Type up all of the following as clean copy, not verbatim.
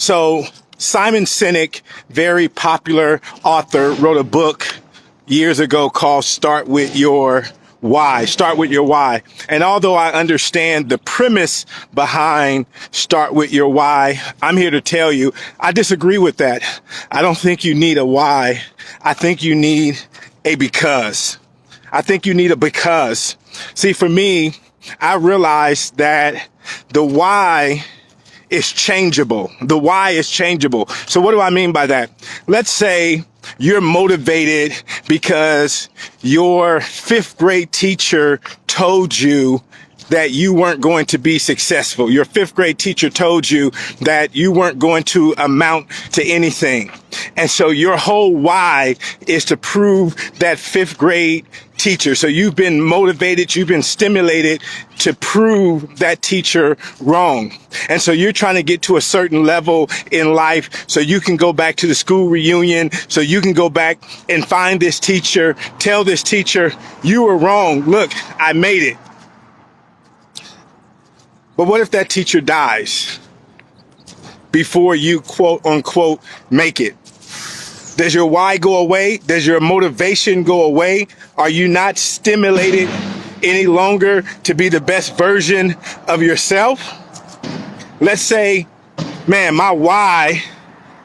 So Simon Sinek, very popular author, wrote a book years ago called Start With Your Why. Start with your why. And although I understand the premise behind Start With Your Why, I'm here to tell you, I disagree with that. I don't think you need a why. I think you need a because. I think you need a because. See, for me, I realized that the why is changeable. The why is changeable. So what do I mean by that? Let's say you're motivated because your fifth grade teacher told you that you weren't going to be successful. Your fifth grade teacher told you that you weren't going to amount to anything. And so your whole why is to prove that fifth grade teacher. So you've been motivated, you've been stimulated to prove that teacher wrong. And so you're trying to get to a certain level in life so you can go back to the school reunion, so you can go back and find this teacher, tell this teacher, you were wrong. Look, I made it. But what if that teacher dies before you quote unquote make it? Does your why go away? Does your motivation go away? Are you not stimulated any longer to be the best version of yourself? Let's say, man, my why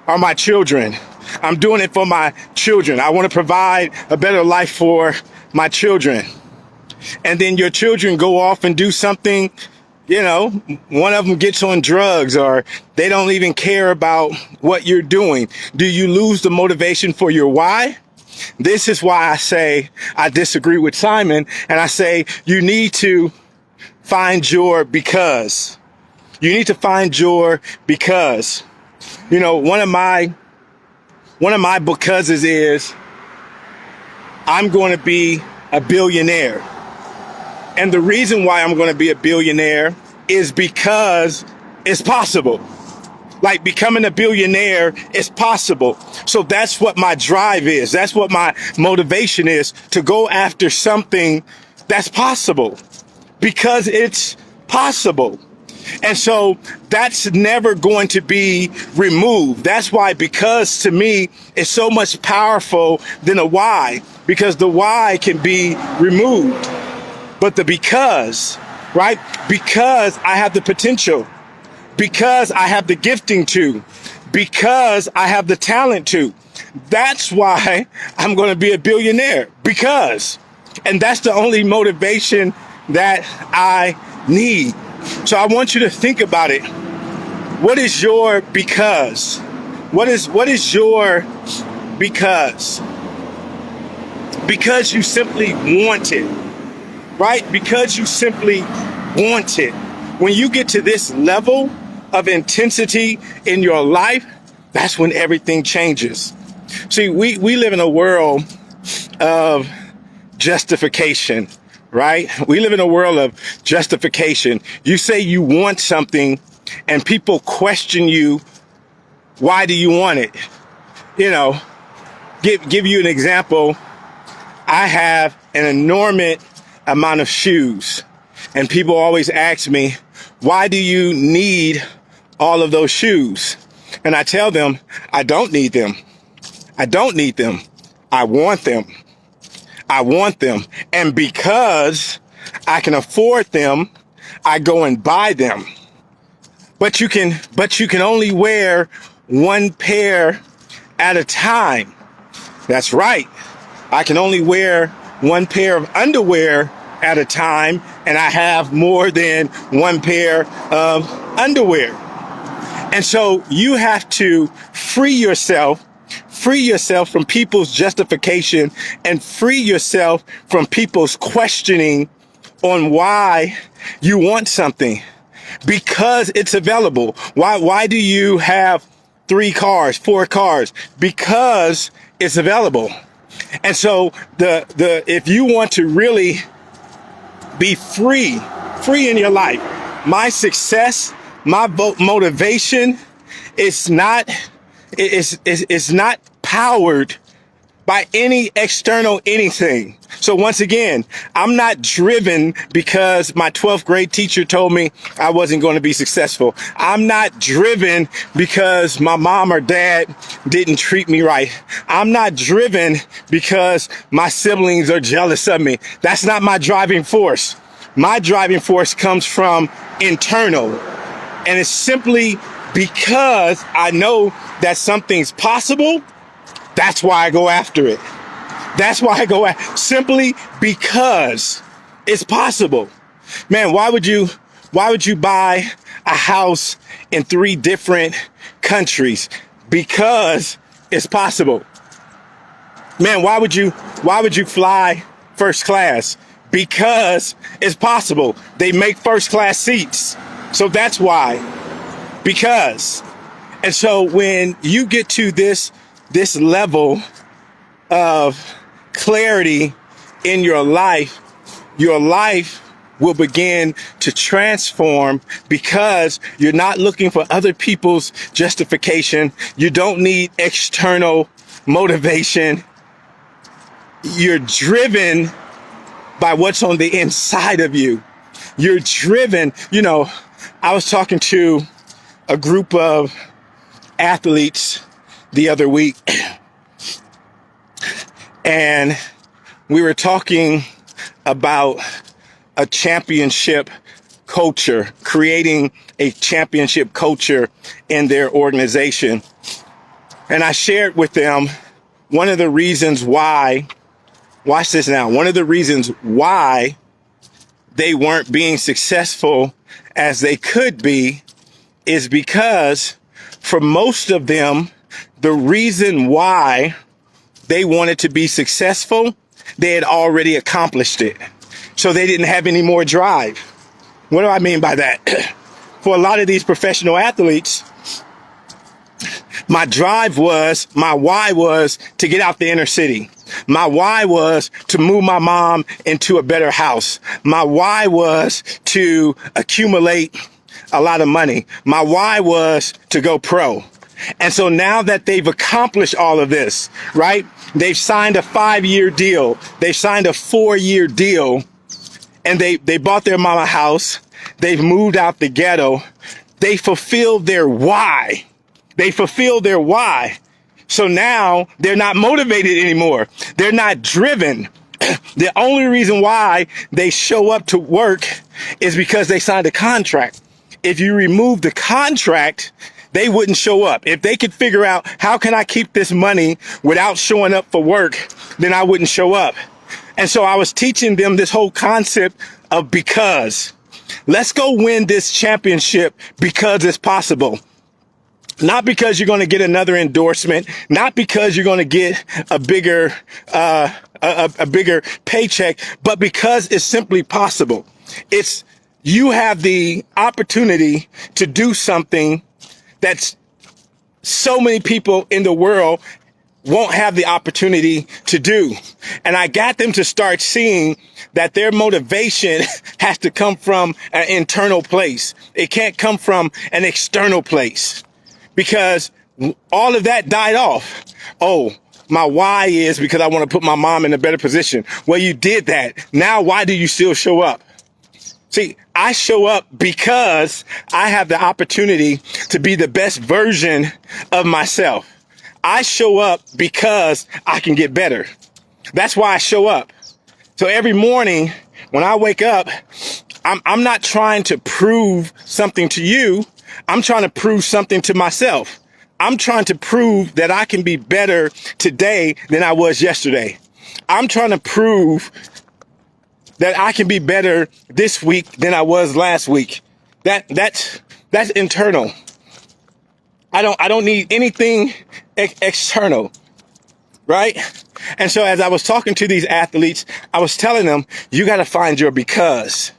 are my children. I'm doing it for my children. I want to provide a better life for my children. And then your children go off and do something. You know, one of them gets on drugs or they don't even care about what you're doing. Do you lose the motivation for your why? This is why I say I disagree with Simon, and I say you need to find your because. You need to find your because. You know, one of my becauses is I'm going to be a billionaire. And the reason why I'm going to be a billionaire is because it's possible. Like becoming a billionaire is possible. So that's what my drive is. That's what my motivation is, to go after something that's possible because it's possible. And so that's never going to be removed. That's why because to me is so much powerful than a why, because the why can be removed. But the because, right? Because I have the potential, because I have the gifting to, because I have the talent to. That's why I'm going to be a billionaire, because. And that's the only motivation that I need. So I want you to think about it. What is your because? What is your because? Because you simply want it. Right? Because you simply want it. When you get to this level of intensity in your life, that's when everything changes. See, we live in a world of justification, right? We live in a world of justification. You say you want something and people question you, why do you want it? You know, give you an example. I have an enormous amount of shoes, and people always ask me, why do you need all of those shoes? And I tell them, I don't need them. I don't need them. I want them. I want them. And because I can afford them, I go and buy them. But you can only wear one pair at a time. That's right. I can only wear one pair of underwear at a time, and I have more than one pair of underwear. And so you have to free yourself from people's justification and free yourself from people's questioning on why you want something, because it's available. Why do you have 3 cars, 4 cars? Because it's available. And so if you want to really be free in your life, my success, my motivation is not powered by any external anything. So once again, I'm not driven because my 12th grade teacher told me I wasn't going to be successful. I'm not driven because my mom or dad didn't treat me right. I'm not driven because my siblings are jealous of me. That's not my driving force. My driving force comes from internal, and it's simply because I know that something's possible. That's why I go after it. That's why I go after simply because it's possible. Man, why would you buy a house in 3 different countries? Because it's possible. Man, why would you fly first class? Because it's possible. They make first class seats. So that's why. Because. And so when you get to this level of clarity in your life will begin to transform because you're not looking for other people's justification. You don't need external motivation. You're driven by what's on the inside of you. You're driven. You know, I was talking to a group of athletes the other week, and we were talking about a championship culture, creating a championship culture in their organization. And I shared with them one of the reasons why, watch this now, one of the reasons why they weren't being successful as they could be is because for most of them, the reason why they wanted to be successful, they had already accomplished it. So they didn't have any more drive. What do I mean by that? For a lot of these professional athletes, my why was to get out the inner city. My why was to move my mom into a better house. My why was to accumulate a lot of money. My why was to go pro. And so now that they've accomplished all of this, right? They've signed a 5-year deal. They've signed a 4-year deal, and they bought their mama house. They've moved out the ghetto. They fulfilled their why. They fulfilled their why. So now they're not motivated anymore. They're not driven. The only reason why they show up to work is because they signed a contract. If you remove the contract, they wouldn't show up. If they could figure out how can I keep this money without showing up for work, then I wouldn't show up. And so I was teaching them this whole concept of because. Let's go win this championship because it's possible. Not because you're going to get another endorsement, not because you're going to get a bigger paycheck, but because it's simply possible. You have the opportunity to do something that's so many people in the world won't have the opportunity to do. And I got them to start seeing that their motivation has to come from an internal place. It can't come from an external place, because all of that died off. Oh, my why is because I want to put my mom in a better position. Well, you did that. Now, why do you still show up? See, I show up because I have the opportunity to be the best version of myself. I show up because I can get better. That's why I show up. So every morning when I wake up, I'm not trying to prove something to you. I'm trying to prove something to myself. I'm trying to prove that I can be better today than I was yesterday. I'm trying to prove that I can be better this week than I was last week. That's internal. I don't need anything external, right? And so as I was talking to these athletes, I was telling them, you got to find your because.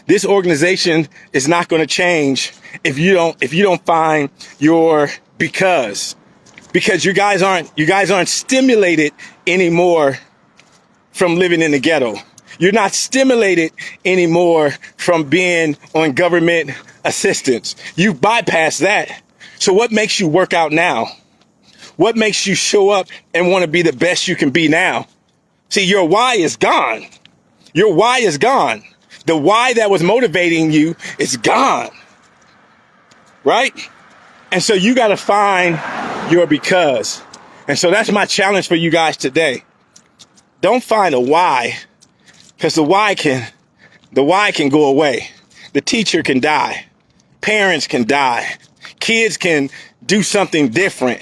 This organization is not going to change if you don't find your because you guys aren't stimulated anymore from living in the ghetto. You're not stimulated anymore from being on government assistance. You've bypassed that. So what makes you work out now? What makes you show up and want to be the best you can be now? See, your why is gone. Your why is gone. The why that was motivating you is gone. Right? And so you got to find your because. And so that's my challenge for you guys today. Don't find a why, because the why can go away. The teacher can die. Parents can die. Kids can do something different.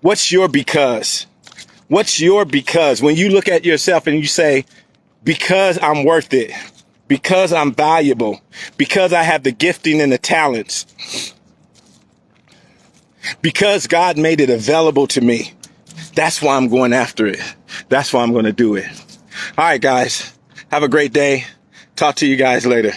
What's your because? What's your because? When you look at yourself and you say, because I'm worth it, because I'm valuable, because I have the gifting and the talents, because God made it available to me, that's why I'm going after it. That's why I'm going to do it. All right, guys, have a great day. Talk to you guys later.